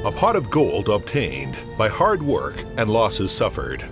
a pot of gold obtained by hard work and losses suffered.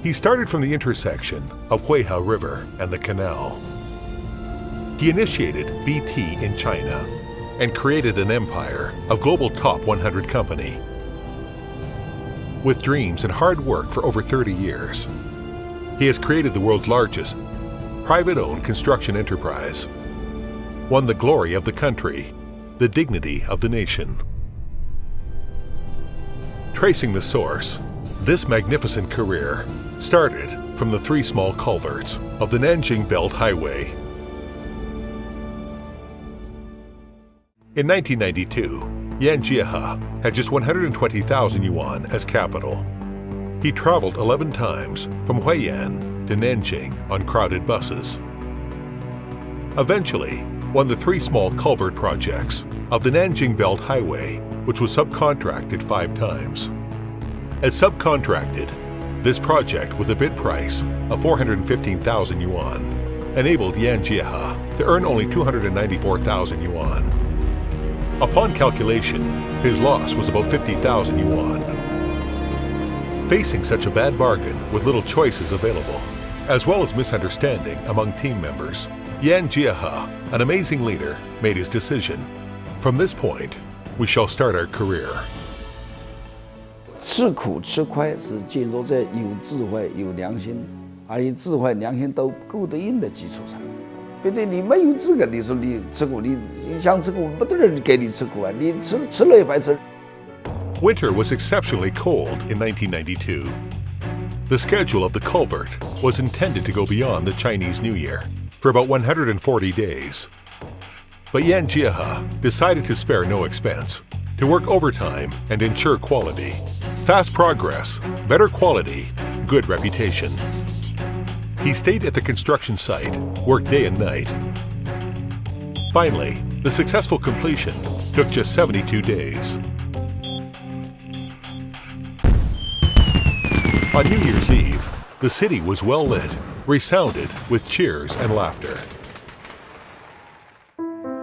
He started from the intersection of Huihe River and the canal. He initiated BT in China and created an empire of global top 100 company. With dreams and hard work for over 30 years, he has created the world's largest private-owned construction enterprise, won the glory of the country, the dignity of the nation. Tracing the source, this magnificent career started from the 3 small culverts of the Nanjing Belt Highway. In 1992, Yan Jiehe had just 120,000 yuan as capital. He traveled 11 times from Huiyan to Nanjing on crowded buses. Eventually, won the 3 small culvert projects of the Nanjing Belt Highway, which was subcontracted 5 times. As subcontracted, this project with a bid price of 415,000 yuan enabled Yan Jiehe to earn only 294,000 yuan. Upon calculation, his loss was about 50,000 yuan. Facing such a bad bargain with little choices available, as well as misunderstanding among team members, Yan Jiehe, an amazing leader, made his decision. From this point, we shall start our career. 吃苦吃亏是建筑在有智慧、有良心，还有智慧、良心都够得应的基础上。别的你没有资格，你说你吃苦，你想吃苦，没得人给你吃苦啊！你吃了也白吃。Winter was exceptionally cold in 1992. The schedule of the culvert was intended to go beyond the Chinese New Year for about 140 days. But Yan Jiehe decided to spare no expense, to work overtime and ensure quality. Fast progress, better quality, good reputation. He stayed at the construction site, worked day and night. Finally, the successful completion took just 72 days. On New Year's Eve, the city was well lit, resounded with cheers and laughter.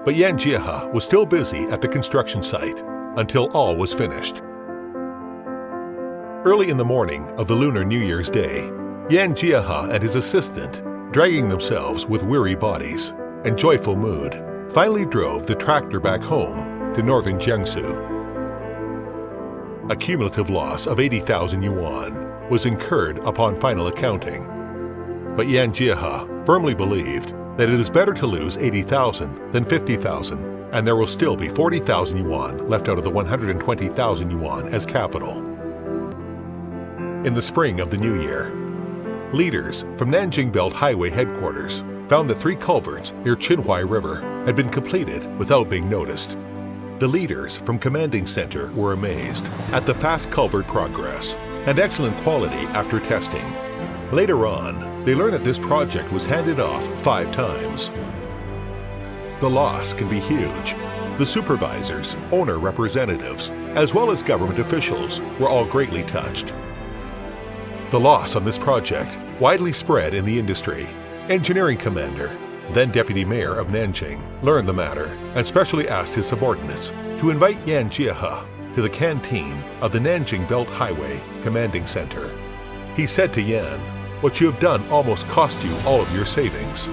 But Yan Jiehe was still busy at the construction site until all was finished. Early in the morning of the Lunar New Year's Day, Yan Jiehe and his assistant, dragging themselves with weary bodies and joyful mood, finally drove the tractor back home to northern Jiangsu. A cumulative loss of 80,000 yuan was incurred upon final accounting. But Yan Jiehe firmly believed that it is better to lose 80,000 than 50,000, and there will still be 40,000 yuan left out of the 120,000 yuan as capital. In the spring of the new year, leaders from Nanjing Belt Highway headquarters found that 3 culverts near Qinhuai River had been completed without being noticed. The leaders from Commanding Center were amazed at the fast culvert progress and excellent quality after testing. Later on, they learned that this project was handed off 5 times. The loss can be huge. The supervisors, owner representatives, as well as government officials were all greatly touched. The loss on this project widely spread in the industry. Engineering commander, then deputy mayor of Nanjing, learned the matter and specially asked his subordinates to invite Yan Jiehe to the canteen of the Nanjing Belt Highway Commanding Center. He said to Yan, "What you have done almost cost you all of your savings.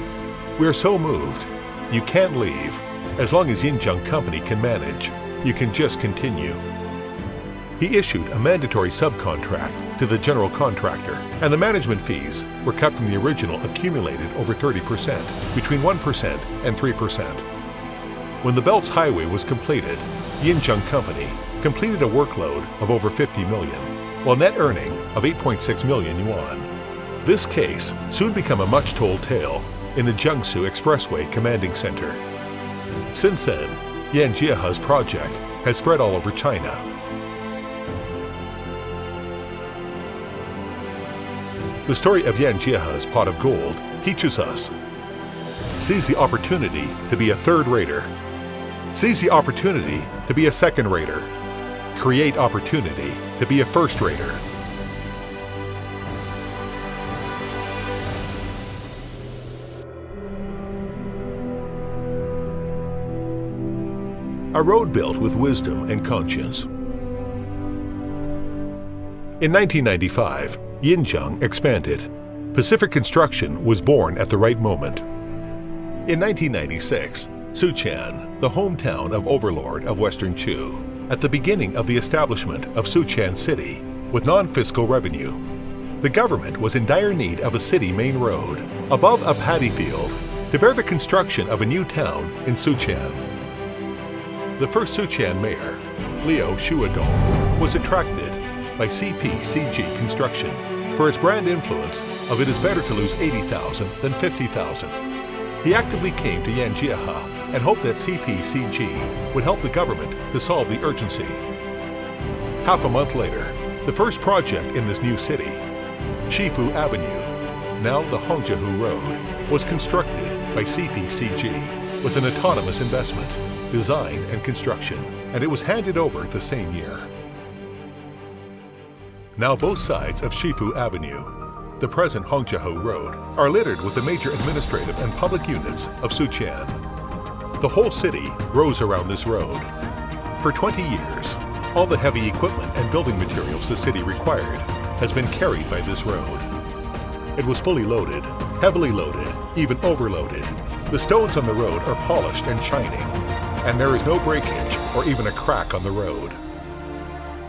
We are so moved. You can't leave. As long as Yinjiang Company can manage, you can just continue." He issued a mandatory subcontract to the general contractor, and the management fees were cut from the original accumulated over 30%, between 1% and 3%. When the Belt's highway was completed, Yinjiang Company completed a workload of over 50 million, while net earning of 8.6 million yuan. This case soon became a much-told tale in the Jiangsu Expressway Commanding Center. Since then, Yan Jiehe's project has spread all over China. The story of Yan Jiehe's pot of gold teaches us: seize the opportunity to be a third-rater. Seize the opportunity to be a second-rater. Create opportunity to be a first-rater. a road built with wisdom and conscience. In 1995, Yan Jiehe expanded. Pacific Construction was born at the right moment. In 1996, Suqian, the hometown of Overlord of Western Chu, at the beginning of the establishment of Suqian City with non-fiscal revenue, the government was in dire need of a city main road above a paddy field to bear the construction of a new town in Suqian. The first Suqian mayor, Liu Shuadong, was attracted by CPCG construction for its brand influence of "it is better to lose 80,000 than 50,000. He actively came to Yan Jiehe and hoped that CPCG would help the government to solve the urgency. Half a month later, the first project in this new city, Shifu Avenue, now the Hongjiahu Road, was constructed by CPCG with an autonomous investment, design and construction, and it was handed over the same year. Now both sides of Shifu Avenue, the present Hongjiahu Road, are littered with the major administrative and public units of Suqian. The whole city rose around this road. For 20 years, all the heavy equipment and building materials the city required has been carried by this road. It was fully loaded, heavily loaded, even overloaded. The stones on the road are polished and shining, and there is no breakage or even a crack on the road.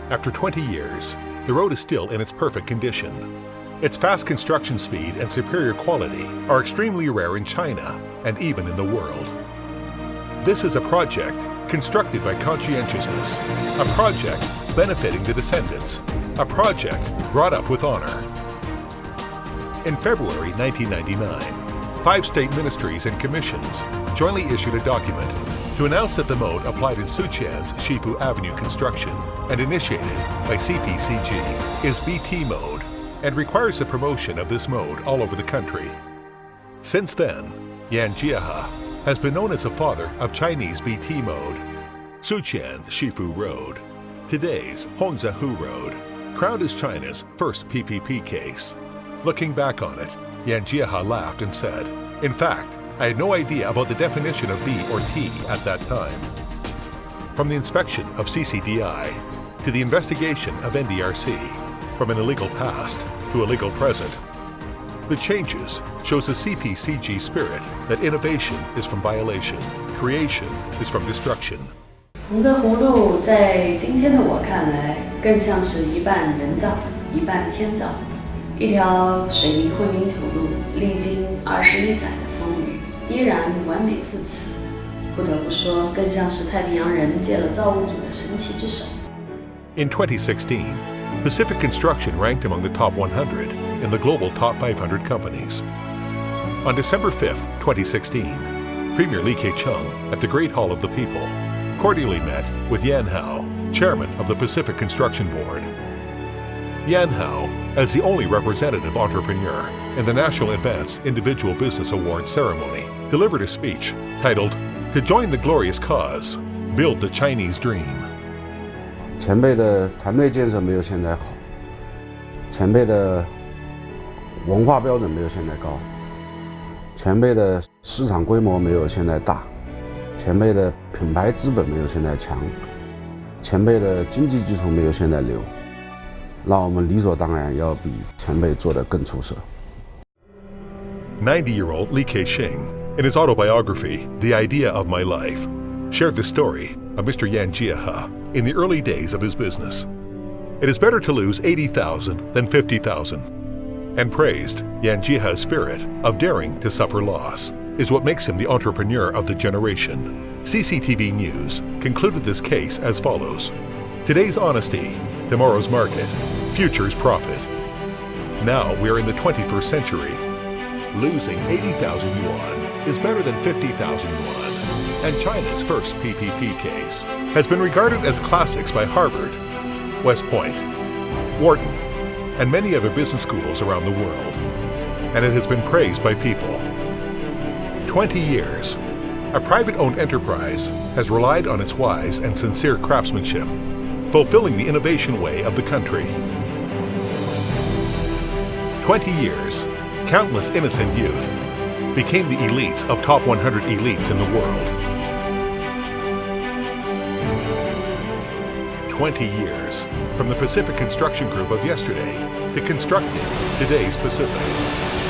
After 20 years, the road is still in its perfect condition. Its fast construction speed and superior quality are extremely rare in China and even in the world. This is a project constructed by conscientiousness, a project benefiting the descendants, a project brought up with honor. In February 1999, 5 state ministries and commissions jointly issued a document to announce that the mode applied in Suqian's Shifu Avenue construction and initiated by CPCG is BT mode and requires the promotion of this mode all over the country. Since then, Yan Jiehe has been known as the father of Chinese BT mode. Suqian Shifu Road, today's Hongjiahu Road, crowned as China's first PPP case. Looking back on it, Yan Jiehe laughed and said, "In fact, I had no idea about the definition of B or T at that time." From the inspection of CCDI to the investigation of NDRC, from an illegal past to a legal present, the changes shows the CPCG spirit that innovation is from violation, creation is from destruction. 红德湖路在今天的我看来，更像是一半人造、一半天造。一条水泥混凝土路，历经21载的风雨，依然完美至此。不得不说，更像是太平洋人借了造物主的神奇之手。In 2016, Pacific Construction ranked among the top 100 in the global top 500 companies. On December 5, 2016, Premier Li Keqiang at the Great Hall of the People cordially met with Yan Hao, chairman of the Pacific Construction Board. Yan Hao, as the only representative entrepreneur in the National Advanced Individual Business Award ceremony, delivered a speech titled, "To Join the Glorious Cause, Build the Chinese Dream." 前辈的团队建设没有现在好，前辈的文化标准没有现在高，前辈的市场规模没有现在大，前辈的品牌资本没有现在强，前辈的经济基础没有现在牛，那我们理所当然要比前辈做得更出色。90-year-old Li Keqiang, in his autobiography, The Idea of My Life, shared the story of Mr. Yan Jiehe in the early days of his business. It is better to lose 80,000 than 50,000, and praised Yan Jiehe's spirit of daring to suffer loss is what makes him the entrepreneur of the generation. CCTV News concluded this case as follows: today's honesty, tomorrow's market, future's profit. Now we are in the 21st century. Losing 80,000 yuan is better than 50,000 yuan, and China's first PPP case has been regarded as classics by Harvard, West Point, Wharton, and many other business schools around the world, and it has been praised by people. 20 years, a private-owned enterprise has relied on its wise and sincere craftsmanship, fulfilling the innovation way of the country. 20 years, countless innocent youth became the elites of top 100 elites in the world. 20 years, from the Pacific Construction Group of yesterday to constructing today's Pacific.